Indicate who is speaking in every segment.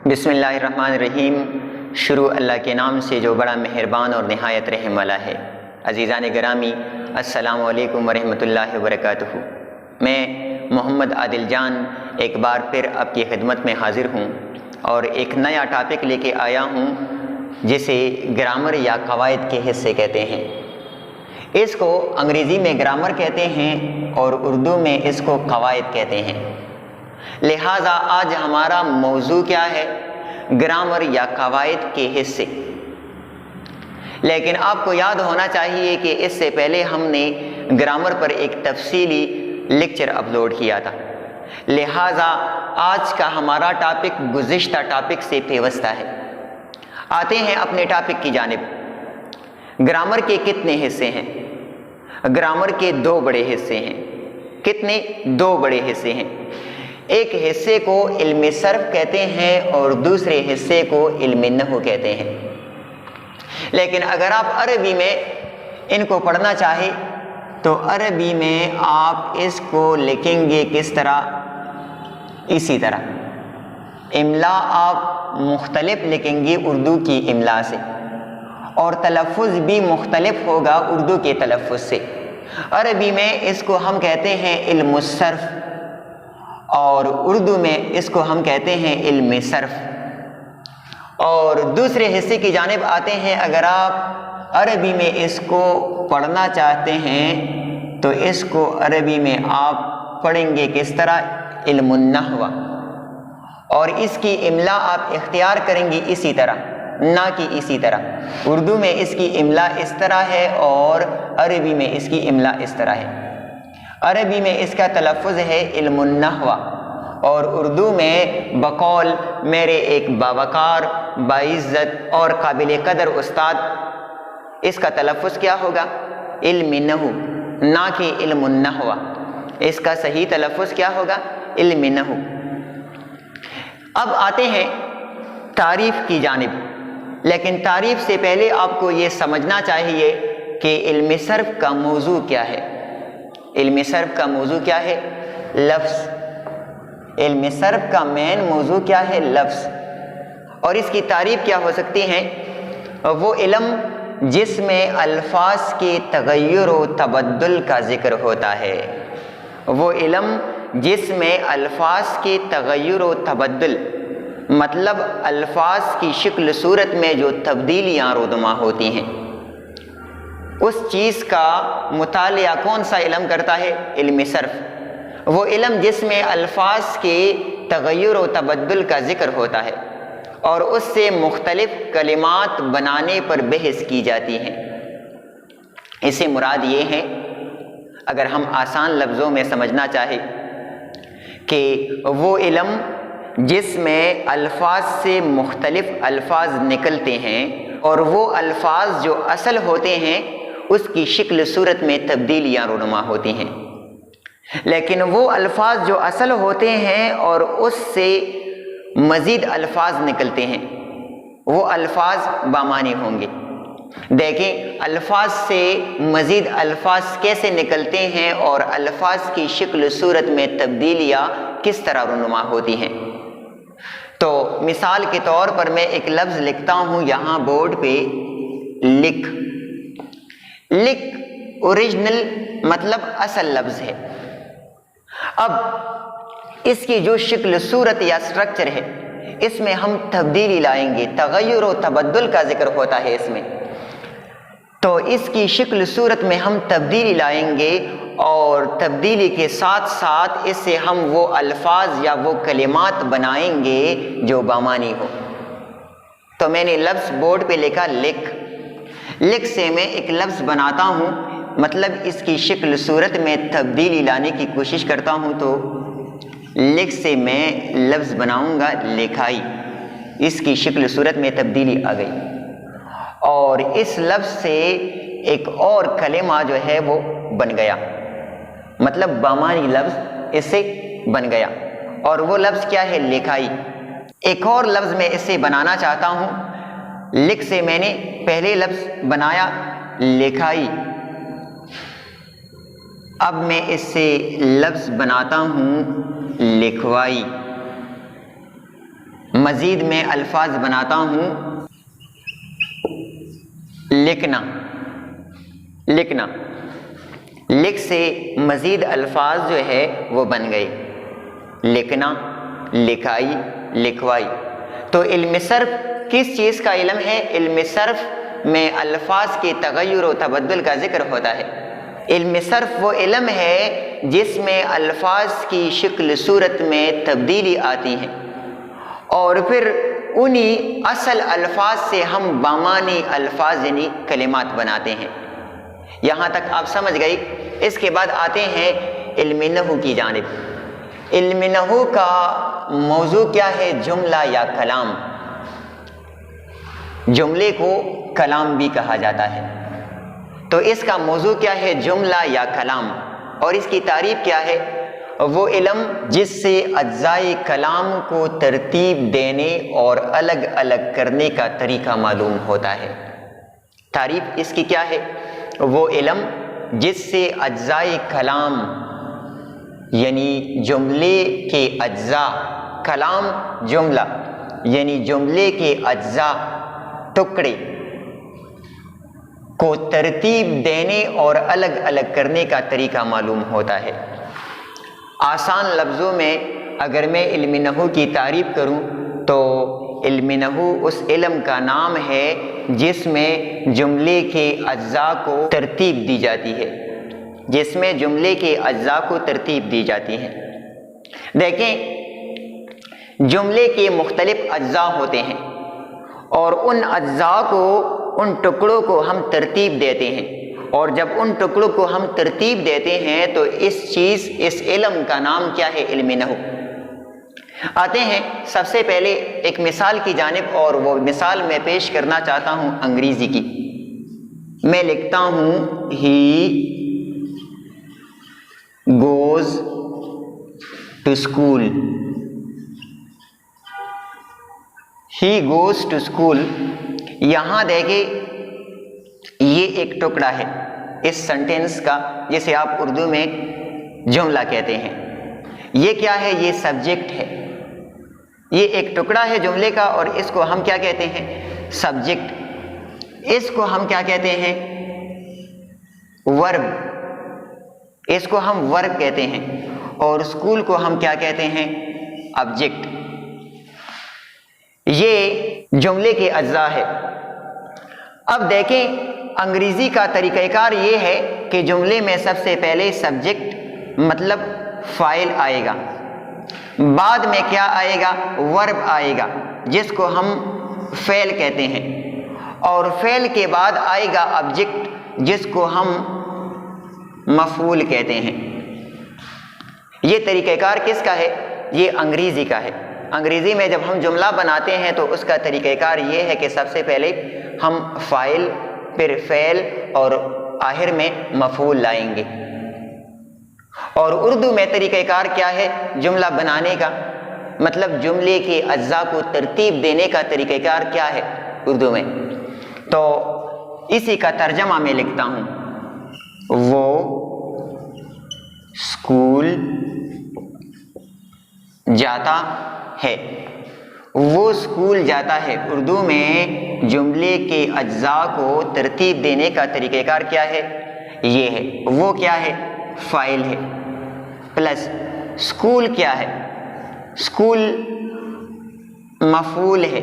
Speaker 1: بسم اللہ الرحمن الرحیم۔ شروع اللہ کے نام سے جو بڑا مہربان اور نہایت رحم والا ہے۔ عزیزان گرامی، السلام علیکم ورحمۃ اللہ وبرکاتہ۔ میں محمد عادل جان ایک بار پھر آپ کی خدمت میں حاضر ہوں اور ایک نیا ٹاپک لے کے آیا ہوں جسے گرامر یا قواعد کے حصے کہتے ہیں۔ اس کو انگریزی میں گرامر کہتے ہیں اور اردو میں اس کو قواعد کہتے ہیں۔ لہٰذا آج ہمارا موضوع کیا ہے؟ گرامر یا قواعد کے حصے۔ لیکن آپ کو یاد ہونا چاہیے کہ اس سے پہلے ہم نے گرامر پر ایک تفصیلی لیکچر اپلوڈ کیا تھا، لہٰذا آج کا ہمارا ٹاپک گزشتہ ٹاپک سے پیوستہ ہے۔ آتے ہیں اپنے ٹاپک کی جانب۔ گرامر کے کتنے حصے ہیں؟ گرامر کے دو بڑے حصے ہیں۔ کتنے؟ دو بڑے حصے ہیں۔ ایک حصے کو علم صرف کہتے ہیں اور دوسرے حصے کو علم نحو کہتے ہیں۔ لیکن اگر آپ عربی میں ان کو پڑھنا چاہیں تو عربی میں آپ اس کو لکھیں گے کس طرح؟ اسی طرح۔ املا آپ مختلف لکھیں گے اردو کی املا سے، اور تلفظ بھی مختلف ہوگا اردو کے تلفظ سے۔ عربی میں اس کو ہم کہتے ہیں علم الصرف اور اردو میں اس کو ہم کہتے ہیں علم صرف۔ اور دوسرے حصے کی جانب آتے ہیں۔ اگر آپ عربی میں اس کو پڑھنا چاہتے ہیں تو اس کو عربی میں آپ پڑھیں گے کس طرح؟ علم النحو، اور اس کی املا آپ اختیار کریں گے اسی طرح، نہ کہ اسی طرح۔ اردو میں اس کی املا اس طرح ہے اور عربی میں اس کی املا اس طرح ہے۔ عربی میں اس کا تلفظ ہے علم النحو، اور اردو میں بقول میرے ایک باوقار، باعزت اور قابل قدر استاد، اس کا تلفظ کیا ہوگا؟ علم نحو، نہ کہ علم النحو۔ اس کا صحیح تلفظ کیا ہوگا؟ علم نحو۔ اب آتے ہیں تعریف کی جانب، لیکن تعریف سے پہلے آپ کو یہ سمجھنا چاہیے کہ علم صرف کا موضوع کیا ہے۔ علم صرف کا موضوع کیا ہے؟ لفظ۔ علم صرف کا مین موضوع کیا ہے؟ لفظ۔ اور اس کی تعریف کیا ہو سکتی ہے؟ وہ علم جس میں الفاظ کے تغیر و تبدل کا ذکر ہوتا ہے۔ وہ علم جس میں الفاظ کے تغیر و تبدل، مطلب الفاظ کی شکل صورت میں جو تبدیلیاں رونما ہوتی ہیں، اس چیز کا مطالعہ کون سا علم کرتا ہے؟ علم صرف۔ وہ علم جس میں الفاظ کے تغیر و تبدل کا ذکر ہوتا ہے اور اس سے مختلف کلمات بنانے پر بحث کی جاتی ہے۔ اس سے مراد یہ ہے، اگر ہم آسان لفظوں میں سمجھنا چاہیں، کہ وہ علم جس میں الفاظ سے مختلف الفاظ نکلتے ہیں اور وہ الفاظ جو اصل ہوتے ہیں اس کی شکل صورت میں تبدیلیاں رونما ہوتی ہیں، لیکن وہ الفاظ جو اصل ہوتے ہیں اور اس سے مزید الفاظ نکلتے ہیں، وہ الفاظ بامعنی ہوں گے۔ دیکھیں الفاظ سے مزید الفاظ کیسے نکلتے ہیں اور الفاظ کی شکل صورت میں تبدیلیاں کس طرح رونما ہوتی ہیں۔ تو مثال کے طور پر میں ایک لفظ لکھتا ہوں یہاں بورڈ پہ، لکھ۔ لکھ اوریجنل مطلب اصل لفظ ہے۔ اب اس کی جو شکل صورت یا سٹرکچر ہے، اس میں ہم تبدیلی لائیں گے، تغیر و تبدل کا ذکر ہوتا ہے اس میں، تو اس کی شکل صورت میں ہم تبدیلی لائیں گے اور تبدیلی کے ساتھ ساتھ اس سے ہم وہ الفاظ یا وہ کلمات بنائیں گے جو بامعنی ہو۔ تو میں نے لفظ بورڈ پہ لکھا لکھ۔ لکھ سے میں ایک لفظ بناتا ہوں، مطلب اس کی شکل صورت میں تبدیلی لانے کی کوشش کرتا ہوں، تو لکھ سے میں لفظ بناؤں گا لکھائی۔ اس کی شکل صورت میں تبدیلی آ گئی، اور اس لفظ سے ایک اور کلمہ جو ہے وہ بن گیا، مطلب بامعنی لفظ اس سے بن گیا، اور وہ لفظ کیا ہے؟ لکھائی۔ ایک اور لفظ میں اس سے بنانا چاہتا ہوں۔ لکھ سے میں نے پہلے لفظ بنایا لکھائی، اب میں اس سے لفظ بناتا ہوں لکھوائی۔ مزید میں الفاظ بناتا ہوں، لکھنا، لکھنا، لکھ سے مزید الفاظ جو ہے وہ بن گئے، لکھنا، لکھائی، لکھوائی۔ تو علم صرف کس چیز کا علم ہے؟ علم صرف میں الفاظ کے تغیر و تبدل کا ذکر ہوتا ہے۔ علم صرف وہ علم ہے جس میں الفاظ کی شکل صورت میں تبدیلی آتی ہے، اور پھر انہی اصل الفاظ سے ہم بامانی الفاظ یعنی کلمات بناتے ہیں۔ یہاں تک آپ سمجھ گئی۔ اس کے بعد آتے ہیں علم نحو کی جانب۔ علم نحو کا موضوع کیا ہے؟ جملہ یا کلام۔ جملے کو کلام بھی کہا جاتا ہے، تو اس کا موضوع کیا ہے؟ جملہ یا کلام۔ اور اس کی تعریف کیا ہے؟ وہ علم جس سے اجزائے کلام کو ترتیب دینے اور الگ الگ کرنے کا طریقہ معلوم ہوتا ہے۔ تعریف اس کی کیا ہے؟ وہ علم جس سے اجزائے کلام یعنی جملے کے اجزاء، کلام جملہ یعنی جملے کے اجزاء، ٹکڑے کو ترتیب دینے اور الگ الگ کرنے کا طریقہ معلوم ہوتا ہے۔ آسان لفظوں میں اگر میں علم نحو کی تعریف کروں تو علم نحو اس علم کا نام ہے جس میں جملے کے اجزاء کو ترتیب دی جاتی ہے، جس میں جملے کے اجزاء کو ترتیب دی جاتی ہے۔ دیکھیں، جملے کے مختلف اجزاء ہوتے ہیں اور ان اجزاء کو، ان ٹکڑوں کو ہم ترتیب دیتے ہیں، اور جب ان ٹکڑوں کو ہم ترتیب دیتے ہیں تو اس علم کا نام کیا ہے؟ علم نحو۔ آتے ہیں سب سے پہلے ایک مثال کی جانب، اور وہ مثال میں پیش کرنا چاہتا ہوں انگریزی کی۔ میں لکھتا ہوں he goes to school, he goes to school. یہاں دیکھیں یہ ایک ٹکڑا ہے اس سنٹینس کا، جسے آپ اردو میں جملہ کہتے ہیں۔ یہ کیا ہے؟ یہ سبجیکٹ ہے۔ یہ ایک ٹکڑا ہے جملے کا، اور اس کو ہم کیا کہتے ہیں؟ سبجیکٹ۔ اس کو ہم کیا کہتے ہیں؟ ورب۔ اس کو ہم ورب کہتے ہیں، اور اسکول کو ہم کیا کہتے ہیں؟ آبجیکٹ۔ یہ جملے کے اجزاء ہے۔ اب دیکھیں انگریزی کا طریقہ کار یہ ہے کہ جملے میں سب سے پہلے سبجیکٹ مطلب فاعل آئے گا، بعد میں کیا آئے گا؟ ورب آئے گا جس کو ہم فعل کہتے ہیں، اور فعل کے بعد آئے گا آبجیکٹ جس کو ہم مفعول کہتے ہیں۔ یہ طریقہ کار کس کا ہے؟ یہ انگریزی کا ہے۔ انگریزی میں جب ہم جملہ بناتے ہیں تو اس کا طریقہ کار یہ ہے کہ سب سے پہلے ہم فاعل، پھر فعل، اور آخر میں مفعول لائیں گے۔ اور اردو میں طریقہ کار کیا ہے جملہ بنانے کا؟ مطلب جملے کے اجزاء کو ترتیب دینے کا طریقہ کار کیا ہے اردو میں؟ تو اسی کا ترجمہ میں لکھتا ہوں، وہ اسکول جاتا ہے۔ وہ اسکول جاتا ہے۔ اردو میں جملے کے اجزاء کو ترتیب دینے کا طریقہ کار کیا ہے؟ یہ ہے۔ وہ کیا ہے؟ فاعل ہے، پلس اسکول کیا ہے؟ اسکول مفعول ہے،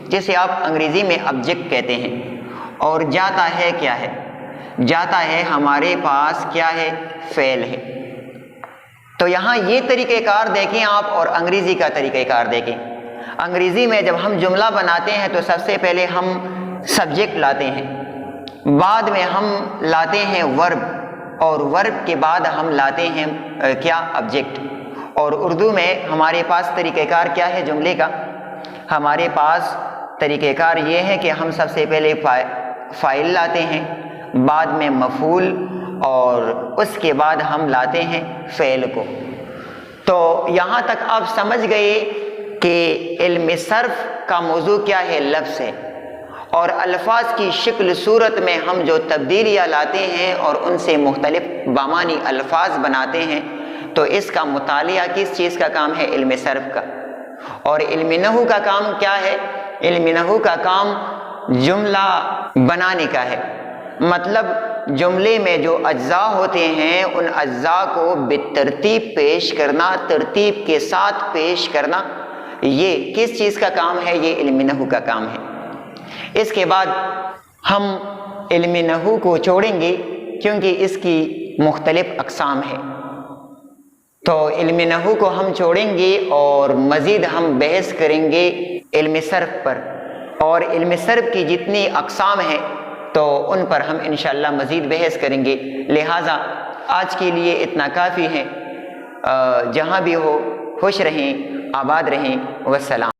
Speaker 1: جسے آپ انگریزی میں آبجیکٹ کہتے ہیں۔ اور جاتا ہے کیا ہے؟ جاتا ہے ہمارے پاس کیا ہے؟ فعل ہے۔ تو یہاں یہ طریقہ کار دیکھیں آپ، اور انگریزی کا طریقہ کار دیکھیں۔ انگریزی میں جب ہم جملہ بناتے ہیں تو سب سے پہلے ہم سبجیکٹ لاتے ہیں، بعد میں ہم لاتے ہیں ورب، اور ورب کے بعد ہم لاتے ہیں کیا؟ آبجیکٹ۔ اور اردو میں ہمارے پاس طریقہ کار کیا ہے جملے کا؟ ہمارے پاس طریقہ کار یہ ہے کہ ہم سب سے پہلے فاعل لاتے ہیں، بعد میں مفعول، اور اس کے بعد ہم لاتے ہیں فعل کو۔ تو یہاں تک آپ سمجھ گئے کہ علم صرف کا موضوع کیا ہے؟ لفظ ہے، اور الفاظ کی شکل صورت میں ہم جو تبدیلیاں لاتے ہیں اور ان سے مختلف بامانی الفاظ بناتے ہیں، تو اس کا مطالعہ کس چیز کا کام ہے؟ علم صرف کا۔ اور علم نحو کا کام کیا ہے؟ علم نحو کا کام جملہ بنانے کا ہے، مطلب جملے میں جو اجزاء ہوتے ہیں ان اجزاء کو بالترتیب پیش کرنا، ترتیب کے ساتھ پیش کرنا، یہ کس چیز کا کام ہے؟ یہ علم نحو کا کام ہے۔ اس کے بعد ہم علم نحو کو چھوڑیں گے کیونکہ اس کی مختلف اقسام ہیں، تو علم نحو کو ہم چھوڑیں گے اور مزید ہم بحث کریں گے علم صرف پر، اور علم صرف کی جتنی اقسام ہیں تو ان پر ہم انشاءاللہ مزید بحث کریں گے۔ لہٰذا آج کے لیے اتنا کافی ہے۔ جہاں بھی ہو خوش رہیں، آباد رہیں، والسلام۔